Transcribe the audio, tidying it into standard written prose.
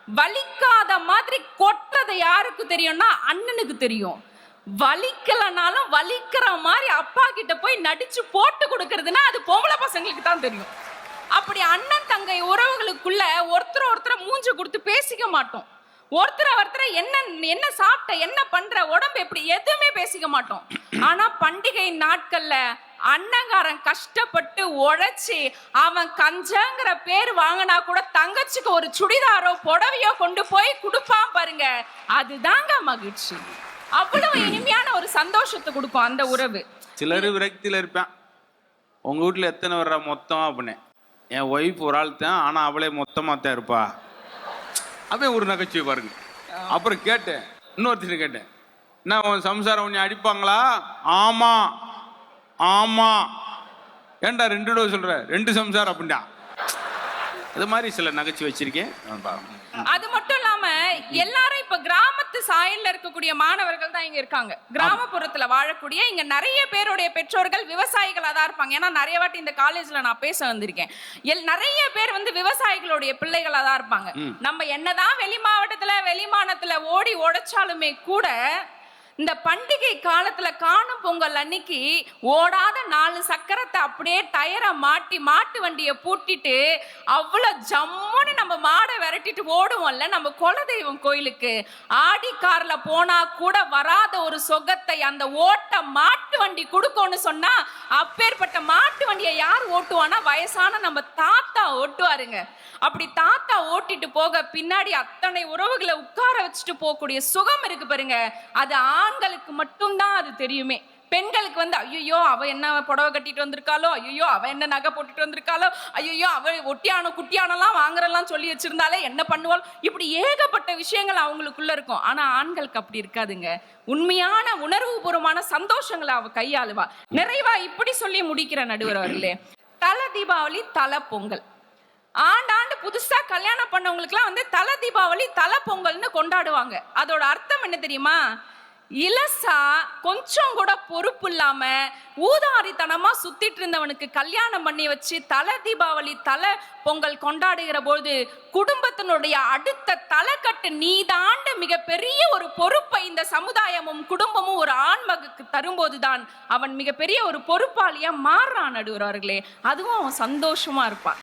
வலிக்காத மாதிரி கொட்டுறது யாருக்கு தெரியும்னா அண்ணனுக்கு தெரியும். வலிக்கலனாலும் வலிக்கிற மாதிரி அப்பா கிட்ட போய் நடிச்சு போட்டு கொடுக்கறதுன்னா அது பொம்பளை பசங்களுக்கு தான் தெரியும். அப்படி அண்ணன் தங்கை உறவுகளுக்குள்ள ஒருத்தர் மூஞ்ச கொடுத்து பேசிக்க மாட்டோம். ஒருத்தர் என்ன என்ன சாப்பிட்ட, என்ன பண்ற, உடம்பு எப்படி, எதுவுமே பேசிக்க மாட்டோம். ஆனா பண்டிகை நாட்கள்ல அண்ணங்காரன் கஷ்டப்பட்டு உழைச்சி அவன் கஞ்சங்கிற பேர் வாங்கினா கூட தங்கச்சிக்கு ஒரு சுடிதாரோ புடவையோ கொண்டு போய் கொடுப்பான் பாருங்க, அதுதாங்க மகிழ்ச்சி. அவ்வளவு இனிமையான ஒரு சந்தோஷத்தை கொடுக்கும் அந்த உறவு. சிலர் விரக்தியில இருப்பேன், உங்க வீட்டுல எத்தனை வர்ற மொத்தமா அப்படின்னு. என் ஒய்ஃப் ஒரு ஆள் தான், ஆனா அவளே மொத்தமா தான் இருப்பா. அவன் ஒரு நகைச்சுவை பாருங்க. அப்புறம் கேட்டேன், இன்னொருத்தர் கேட்டேன், என்ன உன் சம்சாரம் உன்னை அடிப்பாங்களா? ஆமா ஆமா. ஏன்டா 2 தடவை சொல்ற? 2 சம்சாரம் அப்படின்டா. அது மாதிரி சில நகைச்சுவை வச்சிருக்கேன். அது மட்டும் இல்லாம எல்லாரும் இப்ப கிராமத்து சாயல்ல இருக்கக்கூடிய மாணவர்கள் தான் இங்க இருக்காங்க. கிராமப்புறத்துல வாழக்கூடிய இங்க நிறைய பேருடைய பெற்றோர்கள் விவசாயிகளா தான் இருப்பாங்க. ஏன்னா நிறைய வாட்டி இந்த காலேஜ்ல நான் பேச வந்திருக்கேன். நிறைய பேர் விவசாயிகளுடைய பிள்ளைகளா தான் இருப்பாங்க. நம்ம என்னதான் வெளி மாவட்டத்துல வெளிமானத்துல ஓடி உடைச்சாலுமே கூட இந்த பண்டிகை காலத்துல காணும் பொங்கல் அன்னைக்கு ஓடாத 4 சக்கரத்தை அப்படியே டயரை மாட்டி மாட்டு வண்டியை பூட்டிட்டு அவ்வளவு ஜம்முன்னு நம்ம மாடை விரட்டிட்டு ஓடுவோம்ல நம்ம குலதெய்வம் கோயிலுக்கு. ஆடி கார்ல போனா கூட வராத ஒரு சொகத்தை அந்த ஓட்ட மாட்டு வண்டி கொடுக்கும்னு சொன்னா, அப்பேற்பட்ட மாட்டு வண்டியை யார் ஓட்டுவானா? வயசான நம்ம தாத்தா ஓட்டுவாருங்க. அப்படி தாத்தா ஓட்டிட்டு போக பின்னாடி அத்தனை உறவுகளை உட்கார வச்சுட்டு போகக்கூடிய சுகம் இருக்கு பாருங்க, அது ஆண்களுக்கு மட்டும்தான் அது தெரியுமே. பெண்களுக்கு ஐயோ அவ என்ன புடவை கட்டிட்டு வந்திருக்காளோ, ஐயோ அவ என்ன நகை போட்டுட்டு வந்திருக்காளோ, ஐயோ அவ ஒட்டியானோ குட்டியானெல்லாம் வாங்குறலாம் சொல்லி வச்சிருந்தாலே என்ன பண்ணுவாள், இப்படி ஏகப்பட்ட விஷயங்கள் அவங்களுக்குள்ள இருக்கும். ஆனா ஆண்களுக்கு அப்படி இருக்காதுங்க. உண்மையான உணர்வுபூர்வமான சந்தோஷங்களை அவ கையாளுவா. நிறைவா இப்படி சொல்லி முடிக்கிற நடுவர் அவர்களே, தலை தீபாவளி தலை பொங்கல். ஆண்டாண்டு புதுசா கல்யாணம் பண்ணவங்களுக்குலாம் தலை தீபாவளி தலை பொங்கல்னு கொண்டாடுவாங்க. அதோட அர்த்தம் என்ன தெரியுமா? இலசா கொஞ்சம் கூட பொறுப்பு இல்லாம ஊதாரித்தனமா சுத்திட்டு இருந்தவனுக்கு கல்யாணம் பண்ணி வச்சு தலை தீபாவளி தலை பொங்கல் கொண்டாடுகிற போது குடும்பத்தினுடைய அடுத்த தலைக்கட்டு நீதாண்டு மிகப்பெரிய ஒரு பொறுப்பை இந்த சமுதாயமும் குடும்பமும் ஒரு ஆண்மகுக்கு தரும்போதுதான் அவன் மிகப்பெரிய ஒரு பொறுப்பாளியா மாறுறான் நடுவர்களே. அதுவும் அவன் சந்தோஷமா இருப்பான்.